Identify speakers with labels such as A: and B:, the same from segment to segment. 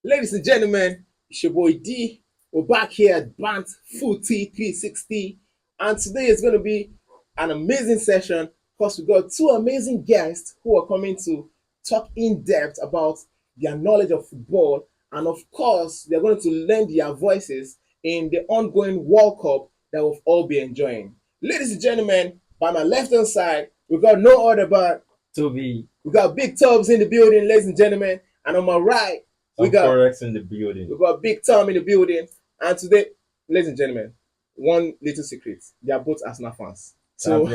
A: Ladies and gentlemen, it's your boy D. We're back here at Bants Footy 360, and today is going to be an amazing session because we got two amazing guests who are coming to talk in depth about their knowledge of football, and of course, they're going to lend their voices in the ongoing World Cup that we'll all be enjoying. Ladies and gentlemen, by my left hand side, we got no other but
B: Toby.
A: we got Big Tobs in the building, ladies and gentlemen, and on my right we
C: Some
A: got
C: forex in the building.
A: we got Big Tom in the building. And today, ladies and gentlemen, one little secret. They are both Arsenal fans. So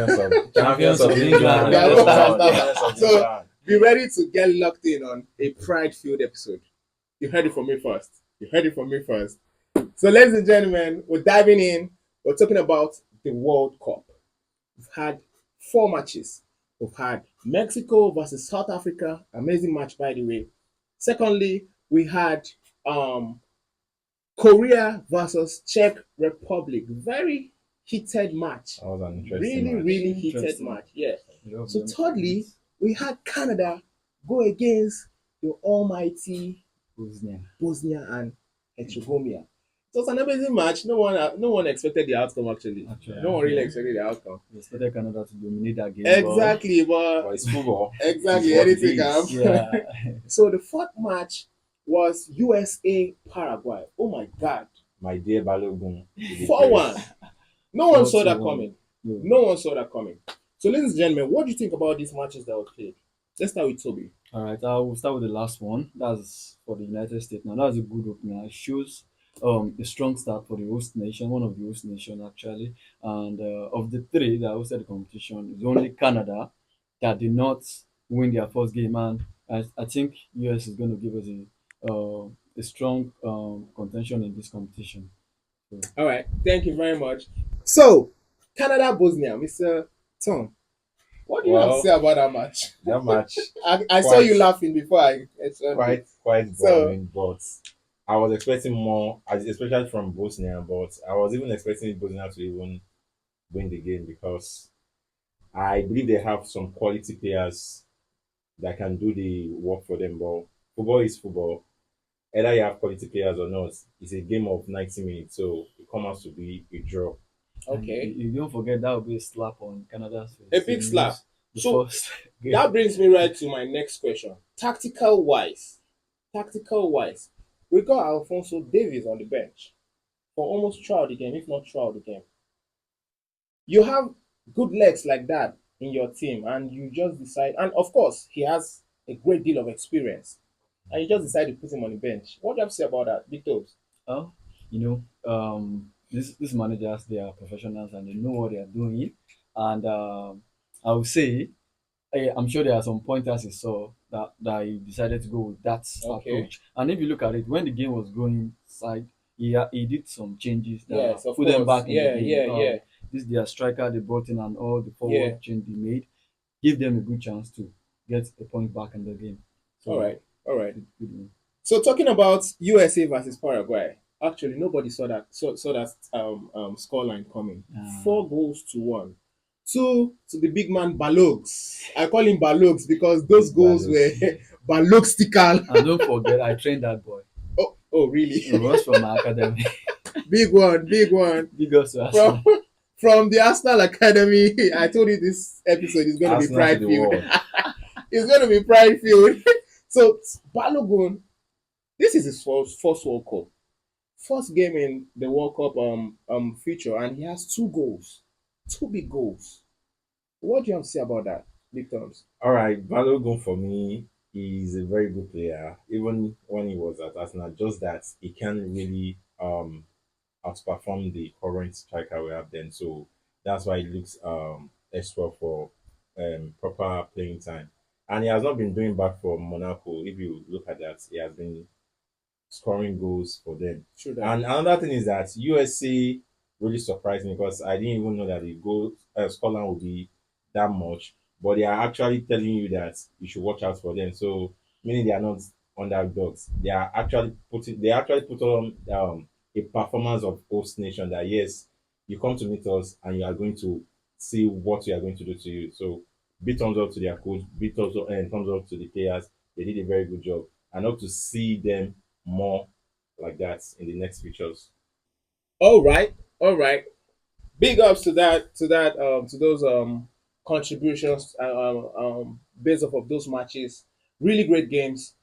C: Champions of England.
A: They are both Arsenal
C: Champions
A: fans.
C: of
A: So
C: England.
A: be ready to get locked in on a pride filled episode. You heard it from me first. You heard it from me first. So, ladies and gentlemen, we're diving in. We're talking about the World Cup. We've had four matches. We've had Mexico versus South Africa. Amazing match, by the way. Secondly, we had um, Korea versus Czech Republic. Very heated match.
C: That was an interesting
A: Really,
C: match.
A: really heated
B: Interesting.
A: match. Yeah.
B: Love
A: So
B: them.
A: thirdly, we had Canada go against the almighty
B: Bosnia.
A: Bosnia and Herzegovina. It was an amazing match. No one expected the outcome actually.
B: Actually,
A: No one really expected the outcome.
B: we expected Canada to dominate that game.
A: Exactly,
C: But
A: but
C: it's football.
A: exactly
C: It's what it
A: anything can
C: is.
B: But, yeah.
A: So the fourth match was USA Paraguay. Oh my God,
C: My dear Balogun.
A: 4-1. No one saw that
B: 4-1.
A: coming.
B: No.
A: No one saw that coming. So, ladies and gentlemen, what do you think about these matches that were played? Let's start with Toby.
B: All right, I will start with the last one. That's for the United States. Now, that's a good opener. It shows a strong start for the host nation, one of the host nation actually. And of the three that hosted the competition, it's only Canada that did not win their first game. And I think US is going to give us a strong contention in this competition. So,
A: All right, thank you very much. So, Canada Bosnia, Mr. Tom, what do you have to
C: Well,
A: say about that match?
C: that match
A: I saw
C: Quite-
A: you laughing before I mentioned it.
C: quite
A: So-
C: boring, but I was expecting more, especially from Bosnia. But I was even expecting Bosnia to even win the game because I believe they have some quality players that can do the work for them. But football is football. Either you have quality players or not. It's a game of 90 minutes, so it comes out to be a draw.
B: and
A: Okay,
B: you don't forget that will be a slap on Canada's face.
A: a big
B: They
A: slap.
B: lose The
A: So,
B: first game.
A: that brings me right to my next question. Tactical wise, we got Alfonso Davies on the bench for almost throughout the game, if not throughout the game. You have good legs like that in your team, and you just decide, and of course, he has a great deal of experience, and you just decide to put him on the bench. What do you have to say about that, Big Toes?
B: Oh, these managers, they are professionals and they know what they are doing. And I would say, I'm sure there are some pointers he saw that he decided to go with that
A: Okay.
B: approach. And if you look at it, when the game was going side, he did some changes that
A: Yes, of
B: put them
A: course.
B: back in
A: Yeah,
B: the game.
A: yeah.
B: This their striker they brought in and all the forward
A: Yeah.
B: change they made, give them a good chance to get a point back in the game. So,
A: All right.
B: good win.
A: So talking about USA versus Paraguay, actually nobody saw that scoreline coming.
B: Ah.
A: 4 goals to 1. Two to the big man Balogs. I call him Balogs because those goals
C: Balogs.
A: were Balogstical.
B: And don't forget, I trained that boy.
A: Oh really?
B: He was from my academy.
A: Big one.
B: Big ups to
A: From
B: Arsenal.
A: from the Arsenal Academy. I told you this episode is gonna be
C: Arsenal to
A: pride
C: the
A: filled.
C: world.
A: It's gonna be pride filled. So Balogun, this is his first World Cup. First game in the World Cup feature, and he has 2 goals. 2 big goals. What do you have to say about that, Big Terms?
C: All right, Balogun for me is a very good player. Even when he was at Arsenal, just that he can really outperform the current striker we have then. So that's why he looks extra for proper playing time. And he has not been doing bad for Monaco. If you look at that, he has been scoring goals for them.
A: True that.
C: And another thing is that USA really surprised me because I didn't even know that the goal Scotland would be that much. But they are actually telling you that you should watch out for them. So meaning they are not underdogs. They actually put on a performance of host nation that yes, you come to meet us and you are going to see what we are going to do to you. So big thumbs up to their coach, big thumbs up and thumbs up to the players. They did a very good job. And hope to see them more like that in the next futures.
A: All right, all right. Big ups to to those contributions based off of those matches. Really great games.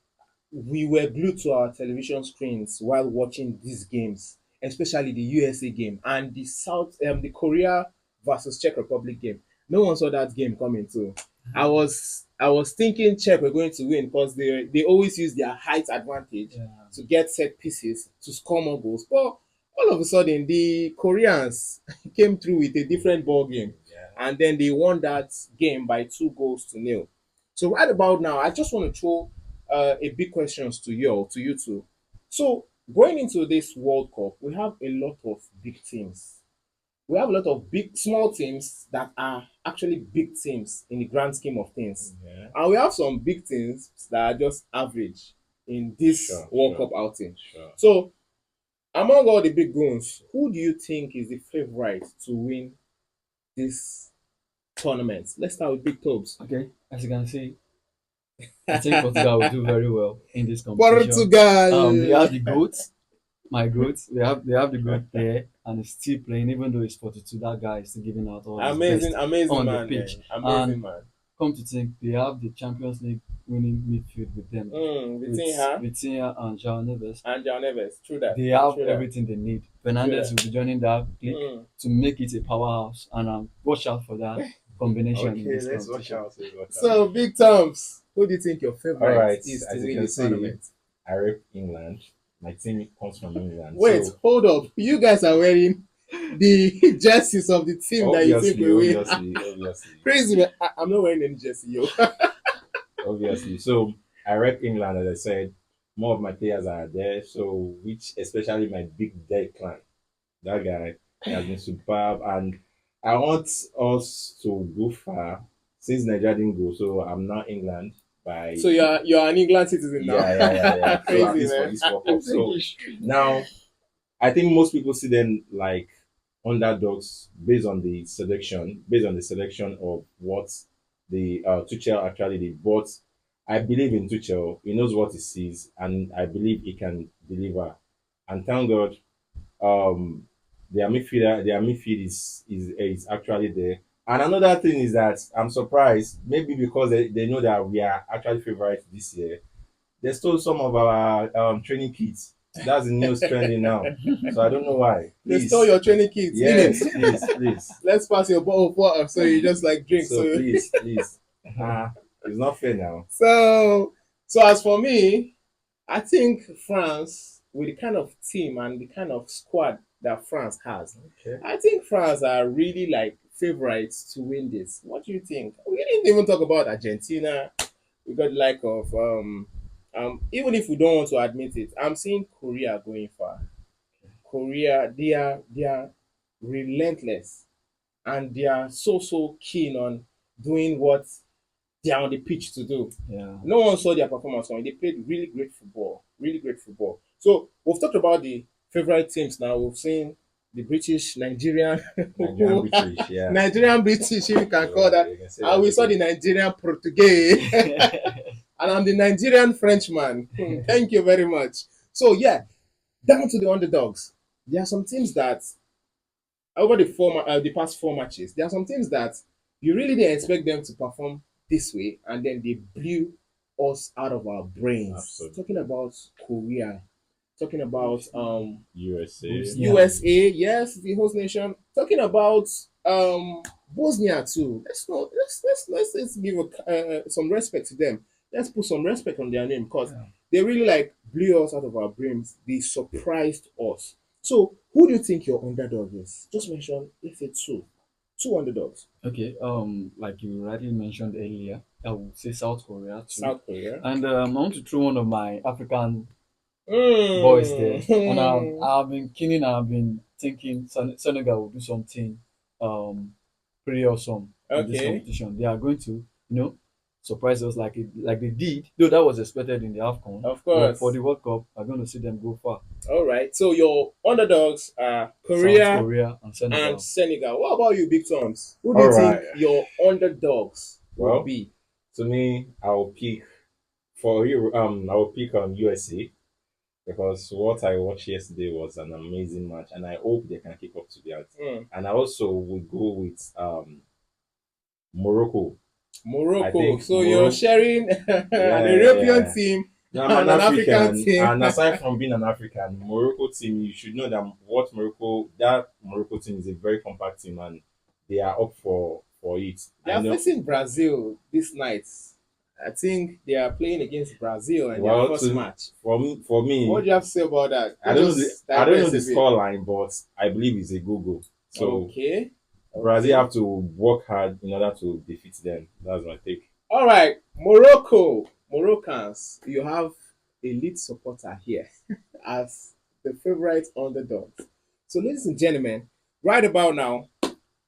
A: We were glued to our television screens while watching these games, especially the USA game and the Korea versus Czech Republic game. No one saw that game coming too. I was thinking Czech were going to win because they always use their height advantage
B: Yeah.
A: to get set pieces to score more goals. But all of a sudden, the Koreans came through with a different ball game,
C: Yeah.
A: and then they won that game by 2 goals to nil. So right about now, I just want to throw a big questions to you two. So going into this World Cup, we have a lot of big teams. We have a lot of big, small teams that are actually big teams in the grand scheme of things,
C: Yeah.
A: and we have some big teams that are just average in this
C: Sure.
A: World
C: Sure.
A: Cup outing.
C: Sure.
A: So among all the big guns, who do you think is the favorite to win this tournament? Let's start with Big Tobs.
B: Okay, as you can see, I think Portugal will do very well in this competition. They
A: Portugal.
B: have the goats, my goats. They have the goat there, and he's still playing, even though he's 42. That guy is still giving out all his
A: Amazing,
B: best
A: amazing
B: on the
A: man,
B: pitch.
A: man. Amazing
B: And
A: man.
B: come to think, they have the Champions League winning midfield with them, with
A: Vitinha
B: Vitinha and João Neves.
A: and John Neves. True that.
B: They have
A: True that.
B: everything they need. Fernandez will be joining that clique
A: Mm.
B: to make it a powerhouse, and watch out for that combination in
C: Okay,
B: this
C: let's watch
B: competition.
C: out. Let's watch out.
A: So, Big Toms, who do you think your
C: All
A: favorite
C: right,
A: is to
C: as you
A: win
C: can
A: this
C: see,
A: tournament?
C: I rep England. My team comes from England.
A: Wait,
C: So
A: hold up. You guys are wearing the jerseys of the team that you think
C: obviously,
A: will win.
C: obviously,
A: Crazy, man. I'm not wearing any jersey, yo.
C: obviously. So I rep England, as I said. More of my players are there. So which especially my big Declan. That guy has been superb, and I want us to go far since Nigeria didn't go. So I'm now England by
A: So you're an England citizen now.
C: yeah. So at
A: Crazy,
C: least for
A: man.
C: this World Cup. So now I think most people see them like underdogs based on the selection of what the Tuchel actually did. But I believe in Tuchel. He knows what he sees, and I believe he can deliver. And thank God, um, their midfield is actually there. And another thing is that I'm surprised, maybe because they know that we are actually favorites this year. They stole some of our training kits. That's the news trending now. So I don't know why.
A: They
C: Please.
A: stole your training kits.
C: Yes,
A: Innit?
C: please.
A: Let's pass your bottle of water so you just like drink.
C: So
A: So
C: please. It's not fair now.
A: so as for me, I think France, with the kind of team and the kind of squad that France has,
C: Okay.
A: I think France are really like favorites to win this. What do you think? We didn't even talk about Argentina. We got like of even if we don't want to admit it, I'm seeing Korea going far. Korea, they are relentless and they are so keen on doing what they are on the pitch to do.
B: Yeah.
A: No one saw their performance on. They played really great football. Really great football. So we've talked about the favorite teams now. We've seen the British, Nigerian,
C: Nigerian British, yeah.
A: Nigerian British, if you can call that.
C: You can say
A: And we saw the
C: again.
A: Nigerian Portuguese. And I'm the Nigerian Frenchman. Thank you very much. So yeah, down to the underdogs. There are some teams that over the past 4 matches, there are some teams that you really didn't expect them to perform this way, and then they blew us out of our brains.
C: Absolutely.
A: Talking about Korea, talking about
C: USA.
B: Yeah.
A: USA, yes, the host nation. Talking about Bosnia too. Let's give some respect to them. Let's put some respect on their name because
B: Yeah.
A: they really like blew us out of our brains. They surprised us. So who do you think your underdog is? Just mention if it's two underdogs.
B: Okay. Like you rightly mentioned earlier, I would say South Korea too.
A: South Korea.
B: And I want to throw one of my African
A: Mm.
B: boys there. And I've been keening. I've been thinking Senegal will do something pretty awesome in this
A: Okay.
B: competition. They are going to, surprise us like they did. Though that was expected in the AFCON.
A: Of
B: But
A: course.
B: for the World Cup, I'm going to see them go far.
A: All right. So your underdogs are
B: South
A: Korea
B: Korea and Senegal.
A: and Senegal. What about you, Big Toms? Who do you
C: All
A: think
C: right.
A: your underdogs will
C: Well,
A: be?
C: To me, I'll pick for you. I will pick on USA. because what I watched yesterday was an amazing match, and I hope they can keep up to that.
A: Mm.
C: And I also would go with Morocco. I
A: Morocco.
C: think
A: So you're
C: Morocco.
A: sharing an
C: Yeah,
A: European
C: yeah.
A: team
C: Now, I'm
A: and
C: an
A: an African
C: African,
A: team.
C: and aside from being an African, Morocco team, you should know that that Morocco team is a very compact team, and they are up for it.
A: They
C: I
A: are
C: know.
A: facing Brazil this night. I think they are playing against Brazil in their
C: Well,
A: first match.
C: for
A: What do
C: me,
A: you have to say about that?
C: I
A: Let's
C: don't know the
A: just
C: I don't know
A: digress
C: the
A: a bit.
C: score line, but I believe it's a go. So
A: Okay.
C: Brazil
A: Okay.
C: have to work hard in order to defeat them. That's my take.
A: All right. Morocco. Moroccans, you have a lead supporter here as the favorite underdogs. So, ladies and gentlemen, right about now,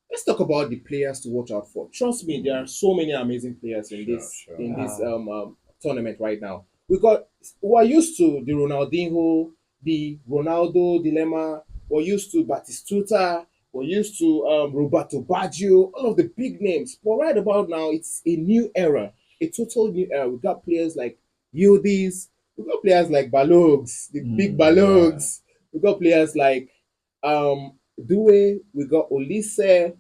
A: let's talk about the players to watch out for. Trust me, there are so many amazing players in
C: Sure,
A: this
C: sure.
A: in this
B: Yeah.
A: tournament right now. We're used to the Ronaldinho, the Ronaldo dilemma. We're used to Batistuta. We're used to Roberto Baggio, all of the big names. But right about now, it's a new era, a total new era. We got players like Yildiz. We got players like Balogs, the big
C: Yeah.
A: Balogs. We got players like Due. We got Olise,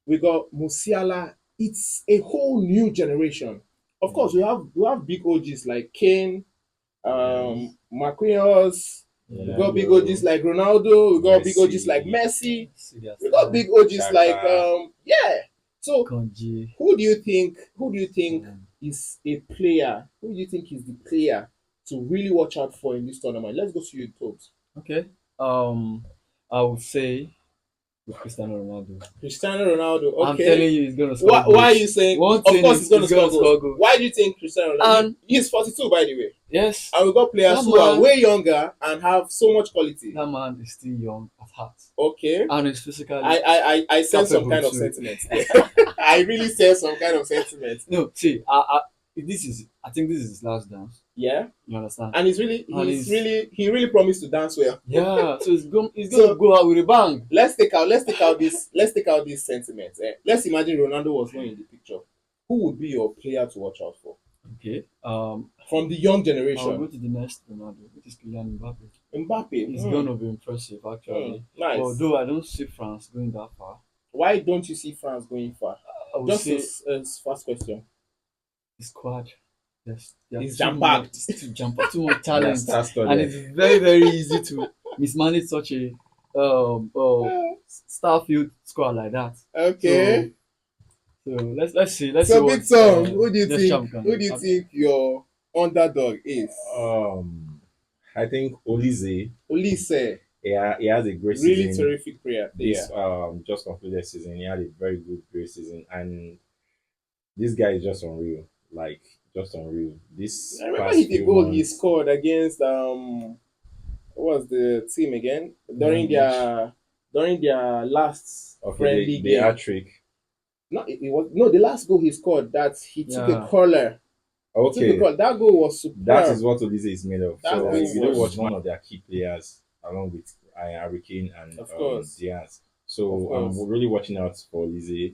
A: we got Musiala. It's a whole new generation. Of course, we have big OGs like Kane,
C: Yes.
A: Marquinhos. We got big OGs
C: Ronaldo,
A: like Ronaldo. We got big OGs like
C: Messi,
A: Messi.
B: See their
A: We got
B: style.
A: big OGs like
C: Chaka.
A: yeah. So
B: Kanji.
A: who do you think
B: Um,
A: is a player? Who do you think is the player to really watch out for in this tournament? Let's go to you, Tobs.
B: okay. I would say with Cristiano Ronaldo.
A: Cristiano Ronaldo.
B: I'm
A: Okay.
B: telling you, he's gonna score
A: Why are
B: goals.
A: you saying?
B: One
A: Of
B: thing
A: course,
B: is
A: he's going to
B: he's gonna
A: score goals.
B: score goals.
A: Why do you think Cristiano Ronaldo?
B: And
A: He's 42, by the way,
B: yes,
A: and we got players
B: that
A: who are
B: man,
A: way younger and have so much quality.
B: that man is still young at heart,
A: Okay,
B: and he's
A: I
B: physically
A: I I sense some
B: capable
A: kind of
B: too.
A: sentiment there. I really sense some kind of sentiment.
B: No, see, I think this is his last dance.
A: Yeah,
B: You understand?
A: and
B: And he's
A: he really promised to dance well.
B: yeah, so he's gonna
A: So
B: go out with a bang.
A: let's take out this sentiment. Let's imagine Ronaldo was not in the picture. Who would be your player to watch out for
B: Okay.
A: from the young
B: I'll go
A: generation?
B: to the next Ronaldo, which is Kylian Mbappe.
A: Mbappe.
B: He's gonna be impressive actually.
A: Nice.
B: Although I don't see France going that far.
A: Why don't you see France going far?
B: I would
A: Just
B: say
A: as first question.
B: the squad. There's
A: It's jam-packed.
B: too much
C: They are
B: talent, and
C: star-studded.
B: it's very very easy to mismanage such a Starfield squad like that.
A: Okay.
B: So let's see
A: So
B: what
A: Big Tom, who do you
B: this
A: think
B: champ can
A: who
B: do.
A: do you think your underdog is?
C: I think Olize.
A: Olise,
C: Yeah, he has a great
A: really
C: season.
A: terrific player.
C: This just concluded season. He had a very good great season, and this guy is just unreal. Like just unreal. This
A: I remember
C: past
A: the
C: few
A: goal he
C: months,
A: scored against what was the team again during
B: Which
A: their last
C: okay,
A: friendly
C: the
A: game.
C: hat trick.
A: No, it was no the last goal he scored that he took a
B: yeah,
A: curler. Took a
C: Okay,
A: curl. That goal was
C: that is
A: superb.
C: what Olize is made of.
A: That
C: So
A: goal
C: if you don't
A: was
C: watch one of their key players along with Harry Kane and
A: of course.
C: Diaz.
A: Of
C: So I'm
A: course.
C: really watching out for Olize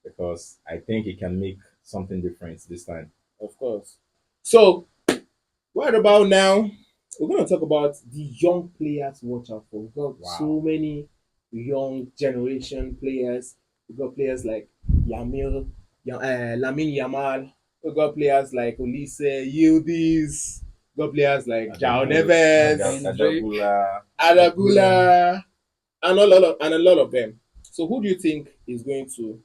C: because I think he can make something different this time.
A: Of course. So right about now, we're going to talk about the young players to watch out for. We've got so
C: Wow.
A: many young generation players. We've got players like Lamin Yamal. We've got players like Olise, Yildiz. We've got players like Jao Neves,
B: Hendrick,
C: Adagula.
B: Gula.
A: Adagula, and a lot of them. So who do you think is going to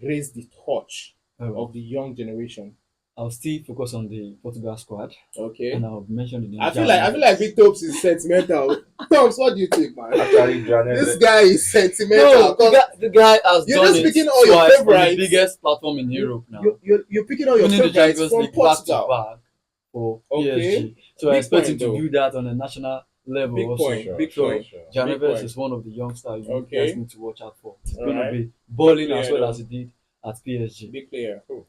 A: raise the torch
B: Oh,
A: of the young generation?
B: I'll still focus on the Portugal squad,
A: Okay.
B: and I'll mention the name
A: I feel
B: João
A: like I feel like
B: Neves.
A: Big Tobes is sentimental. Tobes, what do you think, man?
C: Actually,
A: This
C: Janet.
A: guy is sentimental.
B: No,
A: 'Cause
B: the guy has
A: you're
B: done
A: just
B: it
A: picking all your
B: twice on the
A: favorites.
B: biggest platform in Europe now,
A: You're picking all your
B: winning the
A: favorites
B: Champions
A: from
B: League back to
A: Portugal.
B: back for
A: Okay.
B: PSG. So I
A: Big
B: expect
A: point
B: him to
A: though.
B: do that on a national level
A: Big
B: also.
A: point.
C: Sure,
A: Big
C: sure,
A: point.
C: sure.
B: João
A: Big
B: Neves
A: point.
B: is one of the youngsters you
A: Okay.
B: guys need to watch out for. He's
A: All
B: going to
A: right.
B: be balling
A: Big
B: as
A: player
B: well
A: though.
B: as he did at PSG.
A: Big player.
C: Cool.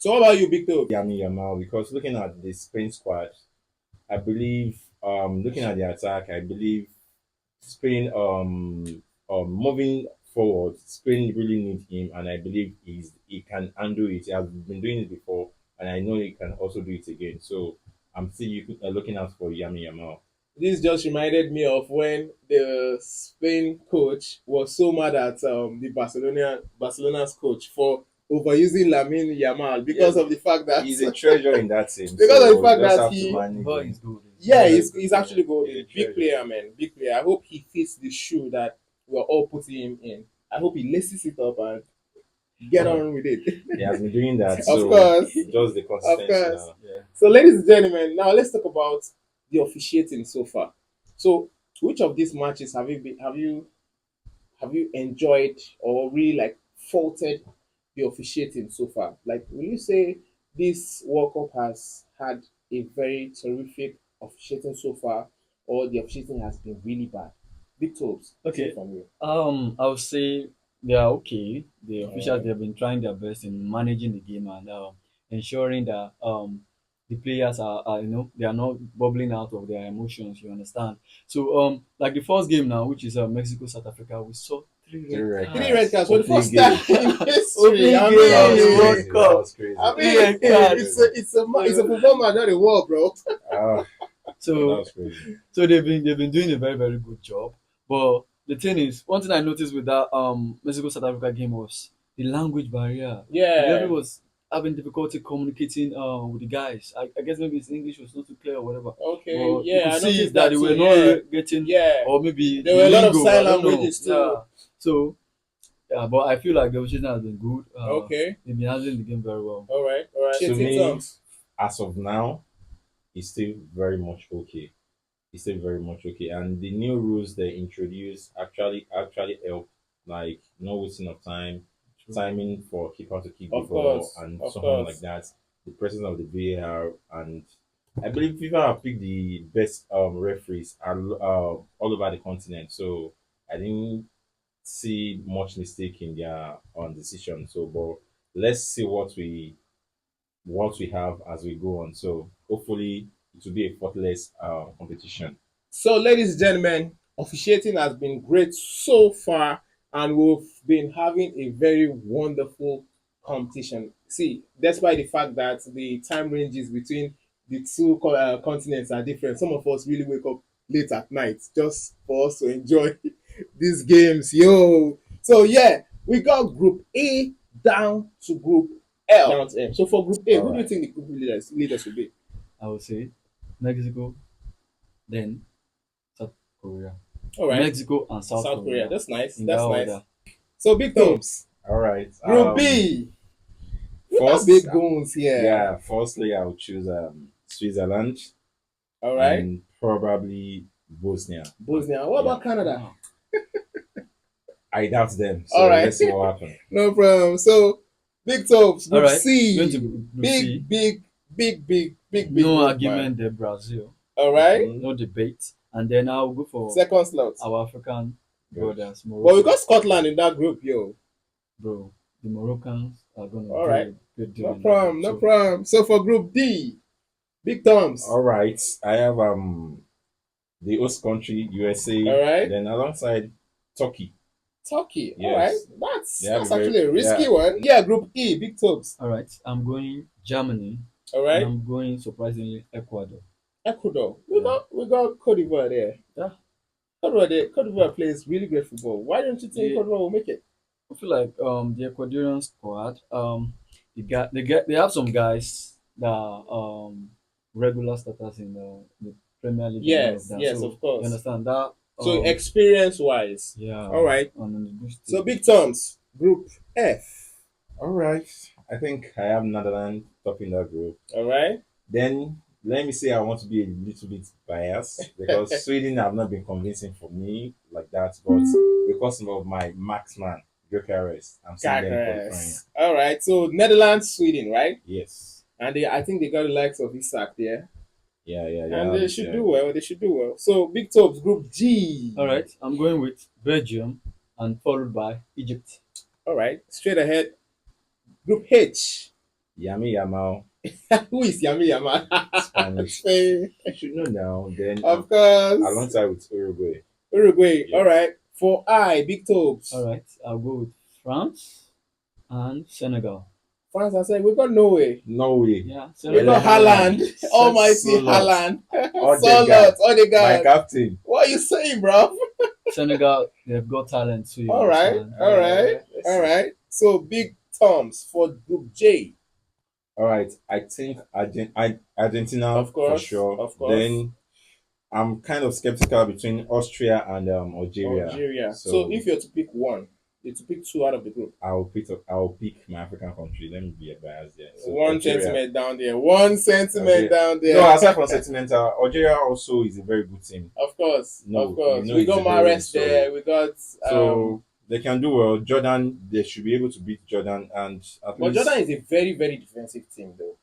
A: So what about you, Big Tobes?
C: Yami Yamal, because looking at the Spain squad, I believe looking at the attack, I believe Spain moving forward, Spain really need him, and I believe he can handle it. He has been doing it before, and I know he can also do it again. So I'm still looking out for Yami Yamal.
A: This just reminded me of when the Spain coach was so mad at the Barcelona's coach for overusing Lamine Yamal
C: Yeah,
A: because of the fact that
C: he's a treasure in that team,
A: because of the
C: so you
A: fact
C: just
A: that
C: have to
A: he
C: manage
B: Boy
C: him.
B: is good.
A: yeah
C: Very
A: he's,
C: good
A: he's
C: player.
A: actually
C: He's a
A: golden, big
C: treasure.
A: player, man, big player. I hope he fits the shoe that we're all putting him in. I hope he laces it up and get
C: Well,
A: on with it.
C: he has been doing that,
A: Of
C: so
A: course,
C: just the
A: of
C: consistency
A: course.
C: now.
B: Yeah.
A: So, ladies and gentlemen, now let's talk about the officiating so far. So, which of these matches have you enjoyed or really like faulted the officiating so far? Like, will you say this World Cup has had a very terrific officiating so far, or the officiating has been really bad? Big Tobs, let's hear
B: Okay.
A: from you.
B: I would say they are okay. The officials,
A: Alright.
B: they have been trying their best in managing the game and ensuring that the players are, they are not bubbling out of their emotions. You understand? So like the first game now, which is Mexico South Africa, we saw three
C: Three
B: red
C: red
A: Three red
C: cards.
B: cards.
A: cards for the
C: Opening
A: first time
C: game.
A: in history.
B: Opening
A: I
B: game
C: That
B: of
C: was
B: the
A: mean,
B: World
C: crazy. That
B: Cup.
C: was crazy.
A: I
B: Three
A: mean,
B: red cards.
A: it's a football match, not a war, bro.
C: Ah, that
B: So
C: was crazy.
B: so they've been doing a very very good job. But the thing is, one thing I noticed with that Mexico South Africa game was the language barrier. The referee
A: Yeah.
B: was having difficulty communicating with the guys. I guess maybe his English was not too clear or whatever.
A: Okay.
B: But you
A: Yeah,
B: could
A: I
B: see
A: noticed
B: that
A: that
B: they
A: too.
B: were not
A: Yeah.
B: getting,
A: Yeah.
B: or maybe
A: There
B: the
A: were a lot of
B: lingo. I
A: sign
B: don't know.
A: languages too.
B: Yeah. So yeah, but I feel like the position has been good.
A: Okay.
B: They've been handling the game very well.
A: All right. All right.
C: To
A: Shitting
C: me,
A: terms.
C: as of now, it's still very much okay. It's still very much okay. And the new rules they introduced actually help, like no wasting of time,
B: True.
C: timing for keeper to kick the
A: Of
C: ball,
A: course.
C: and
A: Of
C: so on like
A: course.
C: that. The presence of the VAR, and I believe FIFA have picked the best referees all over the continent. So I didn't see much mistake in their decision. So, but let's see what we have as we go on. So hopefully it will be a faultless competition.
A: So, ladies and gentlemen, officiating has been great so far, and we've been having a very wonderful competition. See, despite the fact that the time ranges between the two continents are different, some of us really wake up late at night just for us to enjoy these games. Yo, so yeah, we got Group A down to Group L. Down to M. So for Group A,
C: All
A: who do you
C: right.
A: think the group leaders will be?
B: I would say Mexico, then South Korea.
A: All right,
B: Mexico and South
A: South Korea.
B: Korea
A: That's nice.
B: in that
A: That's nice.
B: order.
A: So big thumbs.
C: All right.
A: Group B. We got
C: First,
A: big goons here.
C: yeah. Firstly, I would choose Switzerland
A: All right.
C: and probably Bosnia.
A: Bosnia. What
C: Yeah.
A: about Canada?
B: Wow.
C: I doubt them. So
A: All right.
C: let's see what happens.
A: No problem. So big thumbs.
B: All
A: Group
B: right.
A: C.
B: Going to Group C.
A: Big
B: No
A: group,
B: argument
A: man.
B: there, Brazil.
A: All right.
C: Mhm.
B: No debate. And then I'll go for
A: Second slot.
B: our African brothers,
A: But we
B: Morocco.
A: got Scotland in that group, yo.
B: Bro, the Moroccans are gonna
A: All
B: do
A: right.
B: a good deal.
A: No
B: in that
A: problem.
B: group.
A: No
B: So,
A: problem. So for Group D, big thumbs.
C: All right. I have the host country USA.
A: All right.
C: Then alongside Turkey.
A: Turkey.
C: Yes.
A: All right. That's
C: They have
A: that's
C: a very-
A: actually a risky
C: yeah.
A: one. Yeah. Group E, big thumbs.
B: all right, I'm going Germany.
A: All
B: And
A: right.
B: I'm going surprisingly Ecuador.
A: Ecuador.
B: Yeah.
A: We got Cote d'Ivoire there.
B: Yeah.
A: Cote d'Ivoire plays really great football. Why don't you think
B: Yeah.
A: Cote d'Ivoire will make it?
B: I feel like the Ecuadorian squad they have some guys that are regular starters in the Premier League and all
A: Yes,
B: of that.
A: yes,
B: So
A: of course.
B: you understand that?
A: So experience wise.
B: Yeah.
A: All right.
B: And the good
A: So
B: stage.
A: big terms. Group F.
C: All right. I think I have Netherlands topping that group.
A: All right.
C: Then let me say I want to be a little bit biased because Sweden have not been convincing for me like that, but because of my marksman, Jokeres, I'm seeing them qualifying.
A: Guys. All right. So Netherlands, Sweden, right?
C: Yes.
A: And I think they got the likes of Isak there.
C: Yeah.
A: And they should do well. They should do well. So big tops, Group G.
B: All right, I'm going with Belgium and followed by Egypt.
A: All right. Straight ahead. Group H.
C: Yami Yamal,
A: Who is Yami Yama?
C: Spanish.
A: Spain.
C: I should know now. Then
A: Of course.
C: alongside with Uruguay.
A: Uruguay.
C: Yeah.
A: All right. For I, big tops.
B: All right, I'll go with France and Senegal.
A: France are saying we got Norway.
C: Norway.
B: Yeah,
A: We
B: Senegal.
A: got Haaland. Almighty
C: Solot.
A: Haaland.
C: Odegaard.
A: Solot.
C: My
A: Odegaard.
C: captain.
A: What are you saying, bro?
B: Senegal, they've got talent, so you
A: All right.
B: understand.
A: All right. All right. So big Toms for Group J.
C: All right. I think Argentina
A: Of course,
C: for sure.
A: of course.
C: Then I'm kind of skeptical between Austria and Algeria.
A: Algeria. So if you're to pick one, you're to pick two out of the group.
C: I'll pick my African country. Let me be biased there. So
A: One
C: Algeria.
A: sentiment down there. One sentiment
C: Algeria.
A: down there.
C: No, aside from sentimental, Algeria also is a very good team.
A: Of course.
C: No,
A: of course.
C: you know
A: We
C: it's
A: got
C: a very-
A: Mahrez there. We got
C: So they can do well. Jordan, they should be able to beat Jordan, and at
A: but
C: least
A: Jordan is a very, very defensive team though.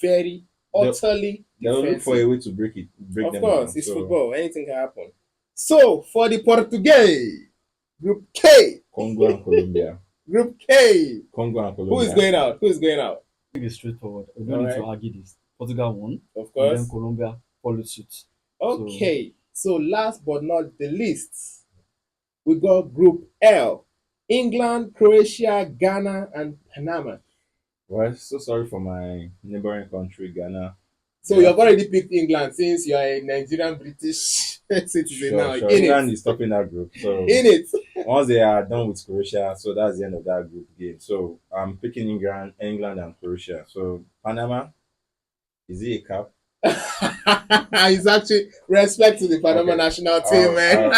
A: Very utterly
C: they'll look for a
A: defensive.
C: way to break
A: Of
C: them
A: course,
C: down.
A: it's
C: So,
A: football. Anything can happen. So for the Portuguese, Group K.
C: Congo and Colombia.
A: Group K.
C: Congo and Colombia.
A: Who is going out? Who is going out?
B: I think it's straightforward. We don't need to argue this. Portugal won,
A: Of
B: and
A: course.
B: then Colombia followed suit.
A: Okay. So last but not the least, we got Group L. England, Croatia, Ghana, and Panama.
C: Well, so sorry for my neighboring country, Ghana.
A: So you've already picked England since you are a Nigerian British citizen now.
C: Sure.
A: In
C: England
A: it.
C: is topping that group. So
A: In it.
C: once they are done with Croatia, so that's the end of that group game. So I'm picking England and Croatia. So Panama, is he a cap?
A: It's actually respect to the Panama
C: Okay.
A: national team, man.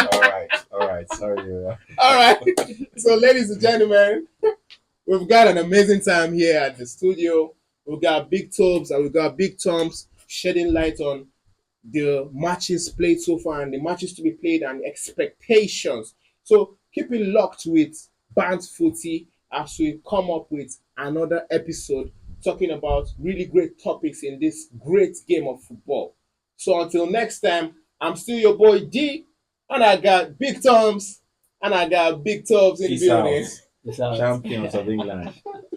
C: All right. Sorry.
A: All right. So, ladies and gentlemen, we've got an amazing time here at the studio. We've got Big Tobs and we've got Big Toms shedding light on the matches played so far and the matches to be played and expectations. So, keep it locked with Bants Footy as we come up with another episode talking about really great topics in this great game of football. So, until next time, I'm still your boy D, and I got Big Toms and I got Big Tobs in the
C: Peace out.
A: building.
B: It's out.
C: Champions of England.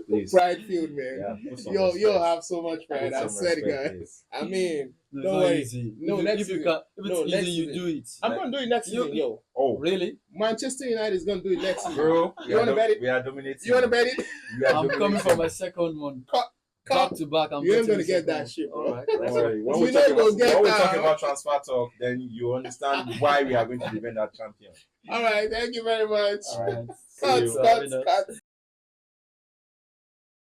C: Please.
A: Pride field, man.
C: Yeah, put some
A: You'll
C: respect.
A: have so much pride.
C: Put
A: I
C: some
A: swear to
C: respect,
A: God.
C: please.
A: I mean,
B: It's
A: don't
B: not
A: worry.
B: easy.
A: No,
B: if,
A: next
B: if you
A: season.
B: can, if it's
A: No, next
B: easy, you
A: season.
B: do it.
A: I'm gonna do it next
B: You-
A: season, yo.
C: Oh,
B: Really?
A: Manchester United is gonna do it next season.
C: bro,
A: You wanna bet it?
C: We are dominating.
A: You wanna bet it?
C: We are
B: I'm coming
C: dominating.
B: for my second one. Back to back. I'm
A: You ain't
B: getting
A: gonna
B: the
A: get
B: second
A: that
B: one.
A: shit, bro.
B: All right.
C: Don't worry. When
A: We
C: we
A: know
C: talk
A: you gonna get
C: when we
A: that.
C: talk about transfer talk, then you understand why we are going to defend our champion.
A: All right, thank you very much.
C: All right.
B: All right.
C: See
A: Cut,
C: you.
A: cut, cut.